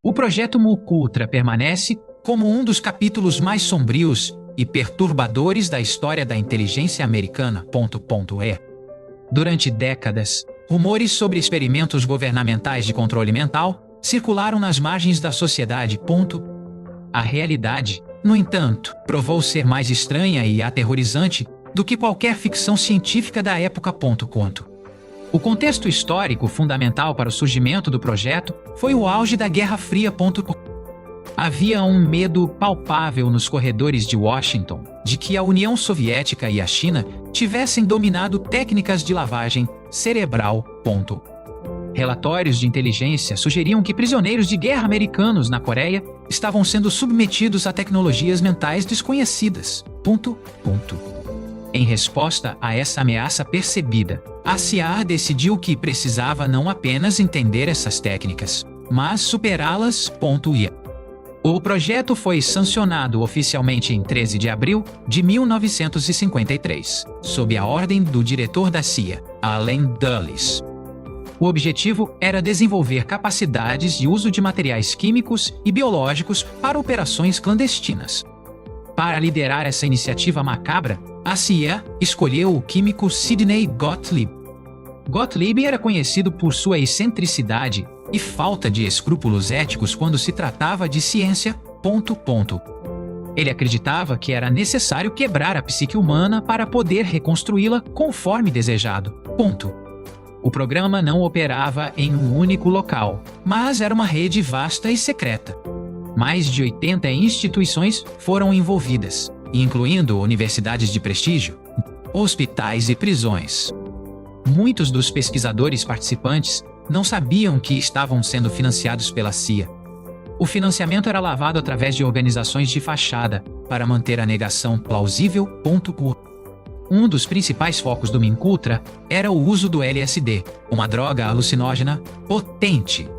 O projeto Mucultra permanece como um dos capítulos mais sombrios e perturbadores da história da inteligência americana. Durante décadas, rumores sobre experimentos governamentais de controle mental circularam nas margens da sociedade. A realidade, no entanto, provou ser mais estranha e aterrorizante do que qualquer ficção científica da época. O contexto histórico fundamental para o surgimento do projeto foi o auge da Guerra Fria. Havia um medo palpável nos corredores de Washington de que a União Soviética e a China tivessem dominado técnicas de lavagem cerebral. Relatórios de inteligência sugeriam que prisioneiros de guerra americanos na Coreia estavam sendo submetidos a tecnologias mentais desconhecidas. Em resposta a essa ameaça percebida, a CIA decidiu que precisava não apenas entender essas técnicas, mas superá-las. O projeto foi sancionado oficialmente em 13 de abril de 1953, sob a ordem do diretor da CIA, Allen Dulles. O objetivo era desenvolver capacidades de uso de materiais químicos e biológicos para operações clandestinas. Para liderar essa iniciativa macabra, a CIA escolheu o químico Sidney Gottlieb. Gottlieb era conhecido por sua excentricidade e falta de escrúpulos éticos quando se tratava de ciência. Ele acreditava que era necessário quebrar a psique humana para poder reconstruí-la conforme desejado. O programa não operava em um único local, mas era uma rede vasta e secreta. Mais de 80 instituições foram envolvidas, incluindo universidades de prestígio, hospitais e prisões. Muitos dos pesquisadores participantes não sabiam que estavam sendo financiados pela CIA. O financiamento era lavado através de organizações de fachada para manter a negação plausível. Um dos principais focos do Mucultra era o uso do LSD, uma droga alucinógena potente.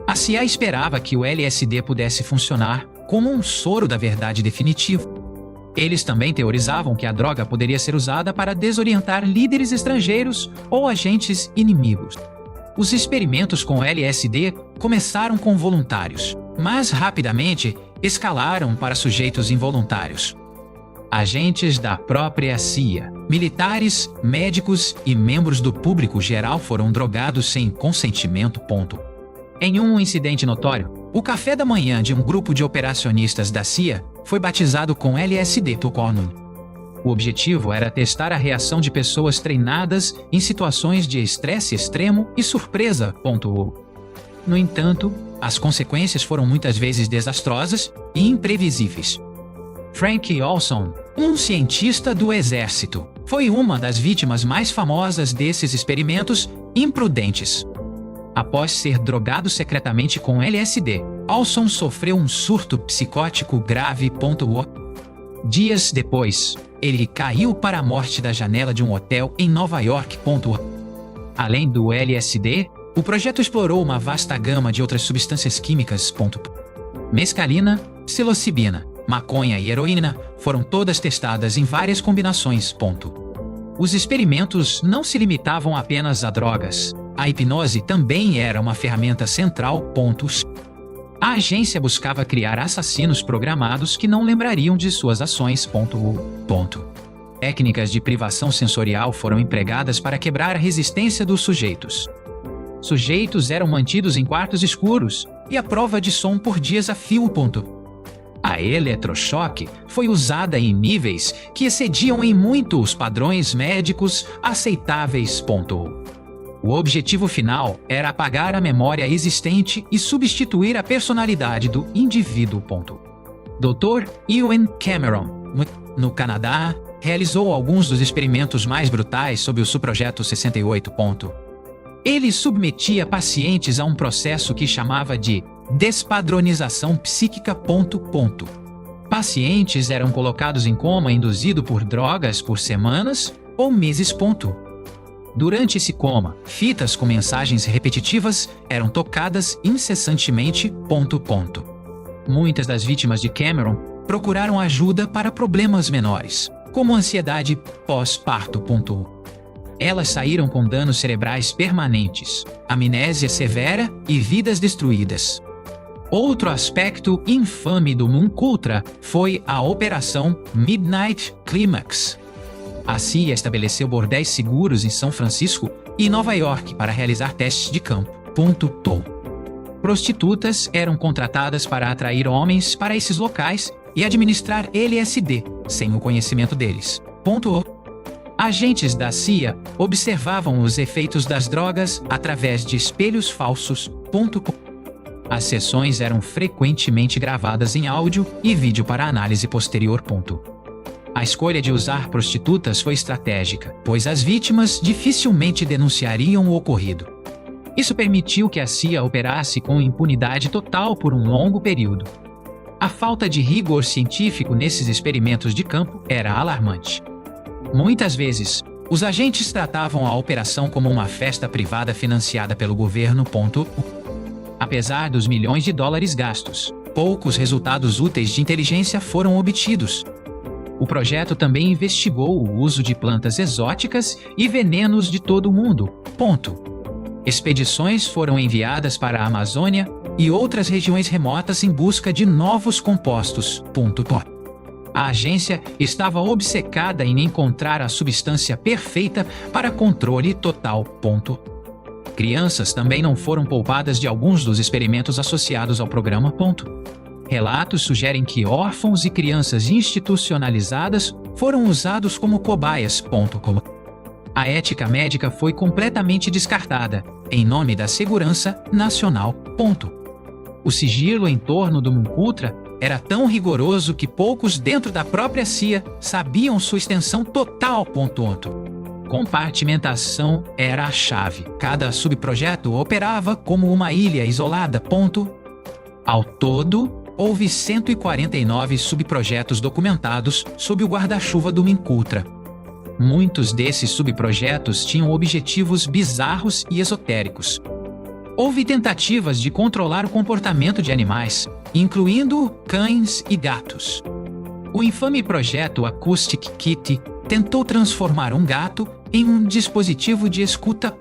A CIA esperava que o LSD pudesse funcionar como um soro da verdade definitivo. Eles também teorizavam que a droga poderia ser usada para desorientar líderes estrangeiros ou agentes inimigos. Os experimentos com LSD começaram com voluntários, mas rapidamente escalaram para sujeitos involuntários. Agentes da própria CIA, militares, médicos e membros do público geral foram drogados sem consentimento. Em um incidente notório, o café da manhã de um grupo de operacionistas da CIA foi batizado com LSD. O objetivo era testar a reação de pessoas treinadas em situações de estresse extremo e surpresa. No entanto, as consequências foram muitas vezes desastrosas e imprevisíveis. Frank Olson, um cientista do exército, foi uma das vítimas mais famosas desses experimentos imprudentes. Após ser drogado secretamente com LSD, Olson sofreu um surto psicótico grave. Dias depois, ele caiu para a morte da janela de um hotel em Nova York. Além do LSD, o projeto explorou uma vasta gama de outras substâncias químicas. Mescalina, psilocibina, maconha e heroína foram todas testadas em várias combinações. Os experimentos não se limitavam apenas a drogas. A hipnose também era uma ferramenta central. A agência buscava criar assassinos programados que não lembrariam de suas ações. Técnicas de privação sensorial foram empregadas para quebrar a resistência dos sujeitos. Sujeitos eram mantidos em quartos escuros e à prova de som por dias a fio. A eletrochoque foi usada em níveis que excediam em muito os padrões médicos aceitáveis. O objetivo final era apagar a memória existente e substituir a personalidade do indivíduo. Dr. Ewen Cameron, no Canadá, realizou alguns dos experimentos mais brutais sob o subprojeto 68. Ele submetia pacientes a um processo que chamava de despadronização psíquica. Pacientes eram colocados em coma induzido por drogas por semanas ou meses. Durante esse coma, fitas com mensagens repetitivas eram tocadas incessantemente. Muitas das vítimas de Cameron procuraram ajuda para problemas menores, como ansiedade pós-parto. Elas saíram com danos cerebrais permanentes, amnésia severa e vidas destruídas. Outro aspecto infame do MK foi a Operação Midnight Climax. A CIA estabeleceu bordéis seguros em São Francisco e Nova York para realizar testes de campo. Prostitutas eram contratadas para atrair homens para esses locais e administrar LSD, sem o conhecimento deles. Agentes da CIA observavam os efeitos das drogas através de espelhos falsos. As sessões eram frequentemente gravadas em áudio e vídeo para análise posterior. A escolha de usar prostitutas foi estratégica, pois as vítimas dificilmente denunciariam o ocorrido. Isso permitiu que a CIA operasse com impunidade total por um longo período. A falta de rigor científico nesses experimentos de campo era alarmante. Muitas vezes, os agentes tratavam a operação como uma festa privada financiada pelo governo. Apesar dos milhões de dólares gastos, poucos resultados úteis de inteligência foram obtidos. O projeto também investigou o uso de plantas exóticas e venenos de todo o mundo. Expedições foram enviadas para a Amazônia e outras regiões remotas em busca de novos compostos. A agência estava obcecada em encontrar a substância perfeita para controle total. Crianças também não foram poupadas de alguns dos experimentos associados ao programa. Relatos sugerem que órfãos e crianças institucionalizadas foram usados como cobaias. A ética médica foi completamente descartada, em nome da segurança nacional. O sigilo em torno do MK era tão rigoroso que poucos dentro da própria CIA sabiam sua extensão total. Compartimentação era a chave. Cada subprojeto operava como uma ilha isolada. Ao todo, houve 149 subprojetos documentados sob o guarda-chuva do MK. Muitos desses subprojetos tinham objetivos bizarros e esotéricos. Houve tentativas de controlar o comportamento de animais, incluindo cães e gatos. O infame projeto Acoustic Kitty tentou transformar um gato em um dispositivo de escuta.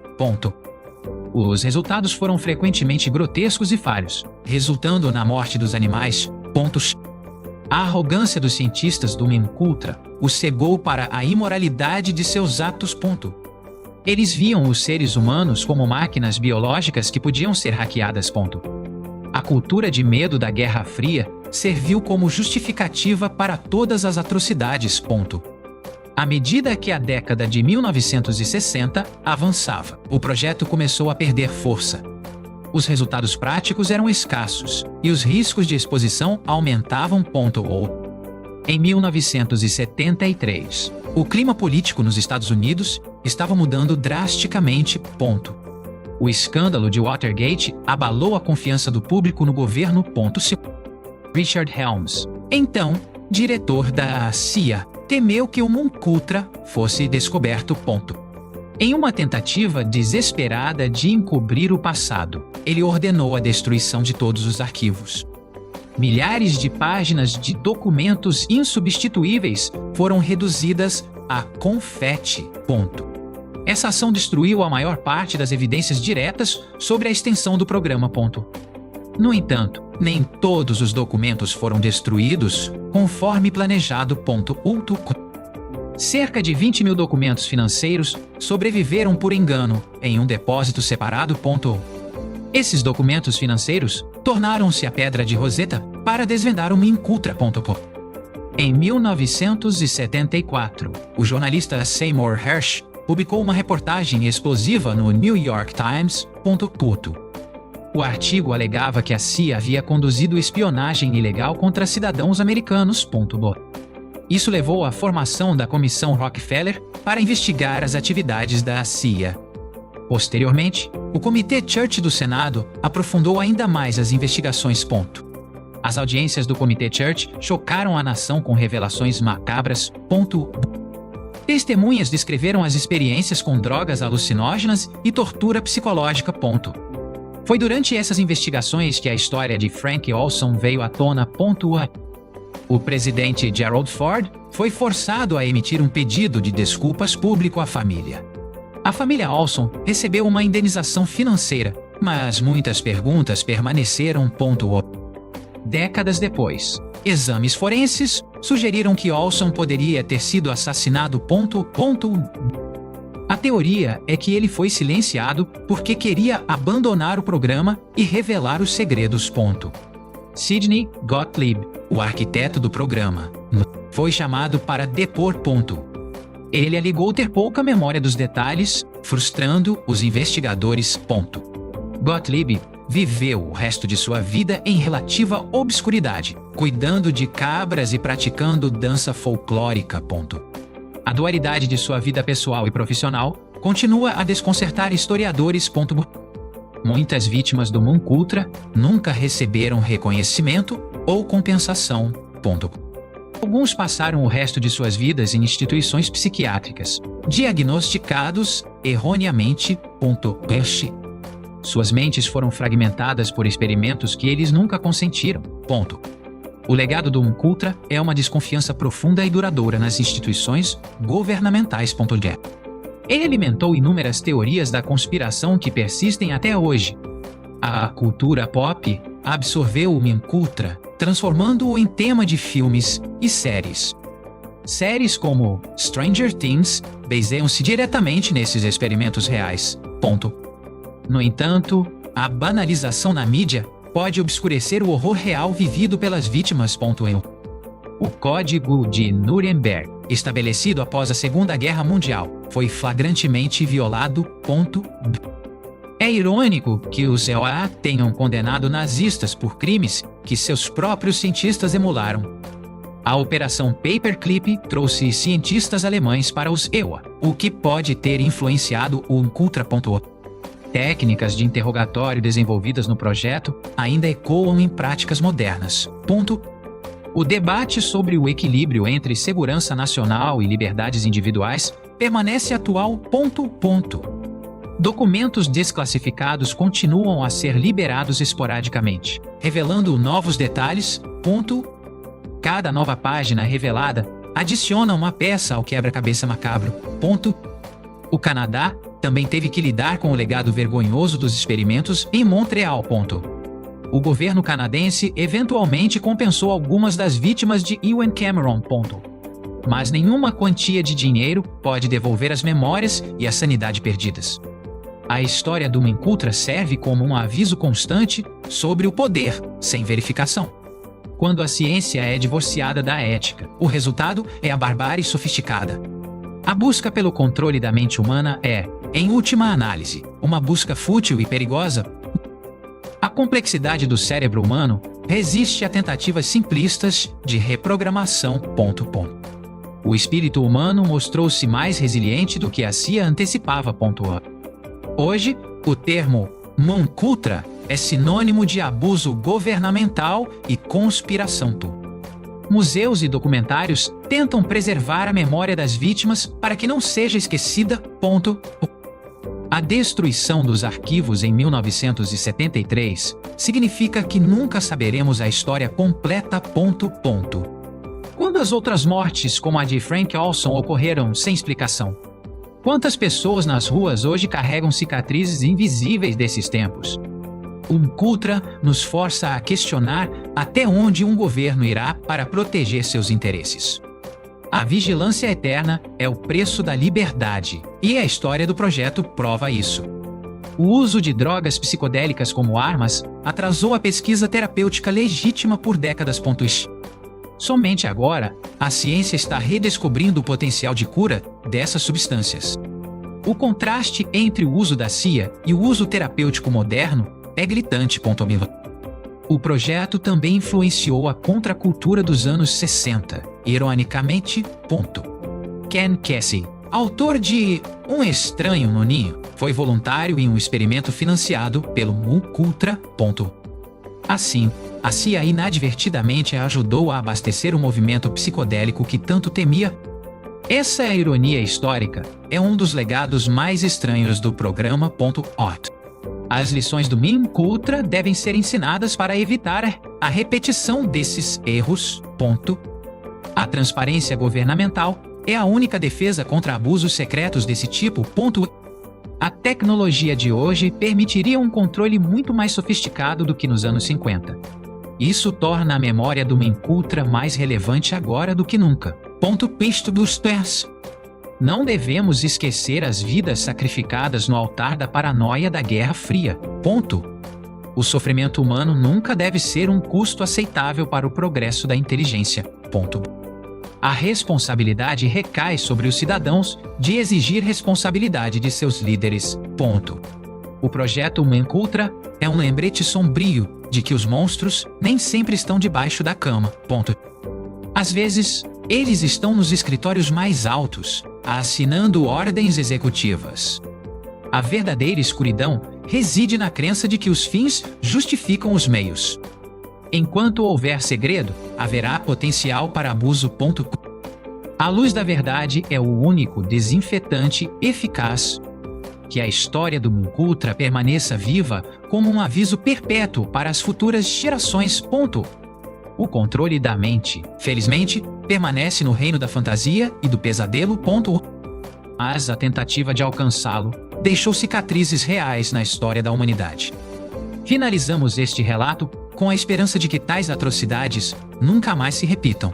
Os resultados foram frequentemente grotescos e falhos, resultando na morte dos animais. A arrogância dos cientistas do MK os cegou para a imoralidade de seus atos. Eles viam os seres humanos como máquinas biológicas que podiam ser hackeadas. A cultura de medo da Guerra Fria serviu como justificativa para todas as atrocidades. À medida que a década de 1960 avançava, o projeto começou a perder força. Os resultados práticos eram escassos e os riscos de exposição aumentavam. Em 1973, o clima político nos Estados Unidos estava mudando drasticamente. O escândalo de Watergate abalou a confiança do público no governo. Richard Helms, então diretor da CIA, temeu que o MK fosse descoberto. Em uma tentativa desesperada de encobrir o passado, ele ordenou a destruição de todos os arquivos. Milhares de páginas de documentos insubstituíveis foram reduzidas a confete. Essa ação destruiu a maior parte das evidências diretas sobre a extensão do programa. No entanto, nem todos os documentos foram destruídos conforme planejado. Cerca de 20 mil documentos financeiros sobreviveram por engano em um depósito separado. Esses documentos financeiros tornaram-se a pedra de Roseta para desvendar o MK. Em 1974, o jornalista Seymour Hersh publicou uma reportagem explosiva no New York Times. O artigo alegava que a CIA havia conduzido espionagem ilegal contra cidadãos americanos. Isso levou à formação da Comissão Rockefeller para investigar as atividades da CIA. Posteriormente, o Comitê Church do Senado aprofundou ainda mais as investigações. As audiências do Comitê Church chocaram a nação com revelações macabras. Testemunhas descreveram as experiências com drogas alucinógenas e tortura psicológica. Foi durante essas investigações que a história de Frank Olson veio à tona. O presidente Gerald Ford foi forçado a emitir um pedido de desculpas público à família. A família Olson recebeu uma indenização financeira, mas muitas perguntas permaneceram. Décadas depois, exames forenses sugeriram que Olson poderia ter sido assassinado. A teoria é que ele foi silenciado porque queria abandonar o programa e revelar os segredos. Sidney Gottlieb, o arquiteto do programa, foi chamado para depor. Ele alegou ter pouca memória dos detalhes, frustrando os investigadores. Gottlieb viveu o resto de sua vida em relativa obscuridade, cuidando de cabras e praticando dança folclórica. A dualidade de sua vida pessoal e profissional continua a desconcertar historiadores. Muitas vítimas do Munkultra nunca receberam reconhecimento ou compensação. Alguns passaram o resto de suas vidas em instituições psiquiátricas, diagnosticados erroneamente. Suas mentes foram fragmentadas por experimentos que eles nunca consentiram. O legado do Munkultra é uma desconfiança profunda e duradoura nas instituições governamentais. Ele alimentou inúmeras teorias da conspiração que persistem até hoje. A cultura pop absorveu o Munkultra, transformando-o em tema de filmes e séries. Séries como Stranger Things baseiam-se diretamente nesses experimentos reais. No entanto, a banalização na mídia pode obscurecer o horror real vivido pelas vítimas. O Código de Nuremberg, estabelecido após a Segunda Guerra Mundial, foi flagrantemente violado. É irônico que os EOA tenham condenado nazistas por crimes que seus próprios cientistas emularam. A Operação Paperclip trouxe cientistas alemães para os EOA, o que pode ter influenciado o Munkultra. Técnicas de interrogatório desenvolvidas no projeto ainda ecoam em práticas modernas. O debate sobre o equilíbrio entre segurança nacional e liberdades individuais permanece atual. Documentos desclassificados continuam a ser liberados esporadicamente, revelando novos detalhes. Cada nova página revelada adiciona uma peça ao quebra-cabeça macabro. O Canadá também teve que lidar com o legado vergonhoso dos experimentos em Montreal. O governo canadense eventualmente compensou algumas das vítimas de Ewen Cameron. Mas nenhuma quantia de dinheiro pode devolver as memórias e a sanidade perdidas. A história do Munkultra serve como um aviso constante sobre o poder sem verificação. Quando a ciência é divorciada da ética, o resultado é a barbárie sofisticada. A busca pelo controle da mente humana é, em última análise, uma busca fútil e perigosa. A complexidade do cérebro humano resiste a tentativas simplistas de reprogramação. O espírito humano mostrou-se mais resiliente do que a CIA antecipava. Hoje, o termo Munkultra é sinônimo de abuso governamental e conspiração. Museus e documentários tentam preservar a memória das vítimas para que não seja esquecida. A destruição dos arquivos em 1973 significa que nunca saberemos a história completa. Quando as outras mortes, como a de Frank Olson, ocorreram sem explicação? Quantas pessoas nas ruas hoje carregam cicatrizes invisíveis desses tempos? O Munkultra nos força a questionar até onde um governo irá para proteger seus interesses. A vigilância eterna é o preço da liberdade, e a história do projeto prova isso. O uso de drogas psicodélicas como armas atrasou a pesquisa terapêutica legítima por décadas. Somente agora, a ciência está redescobrindo o potencial de cura dessas substâncias. O contraste entre o uso da CIA e o uso terapêutico moderno é gritante. O projeto também influenciou a contracultura dos anos 60, ironicamente. Ken Kesey, autor de Um Estranho no Ninho, foi voluntário em um experimento financiado pelo Munkultra. Assim, a CIA inadvertidamente ajudou a abastecer o movimento psicodélico que tanto temia. Essa ironia histórica é um dos legados mais estranhos do programa. As lições do Munkultra devem ser ensinadas para evitar a repetição desses erros. A transparência governamental é a única defesa contra abusos secretos desse tipo. A tecnologia de hoje permitiria um controle muito mais sofisticado do que nos anos 50. Isso torna a memória do Menkultra mais relevante agora do que nunca. Ponto pisto dos pés. Não devemos esquecer as vidas sacrificadas no altar da paranoia da Guerra Fria. Ponto. O sofrimento humano nunca deve ser um custo aceitável para o progresso da inteligência. Ponto. A responsabilidade recai sobre os cidadãos de exigir responsabilidade de seus líderes. Ponto. O projeto Menkultra é um lembrete sombrio de que os monstros nem sempre estão debaixo da cama. Ponto. Às vezes, eles estão nos escritórios mais altos, assinando ordens executivas. A verdadeira escuridão reside na crença de que os fins justificam os meios. Enquanto houver segredo, haverá potencial para abuso. A luz da verdade é o único desinfetante eficaz. Que a história do Menkultra permaneça viva como um aviso perpétuo para as futuras gerações. O controle da mente, felizmente, permanece no reino da fantasia e do pesadelo. Mas a tentativa de alcançá-lo deixou cicatrizes reais na história da humanidade. Finalizamos este relato com a esperança de que tais atrocidades nunca mais se repitam.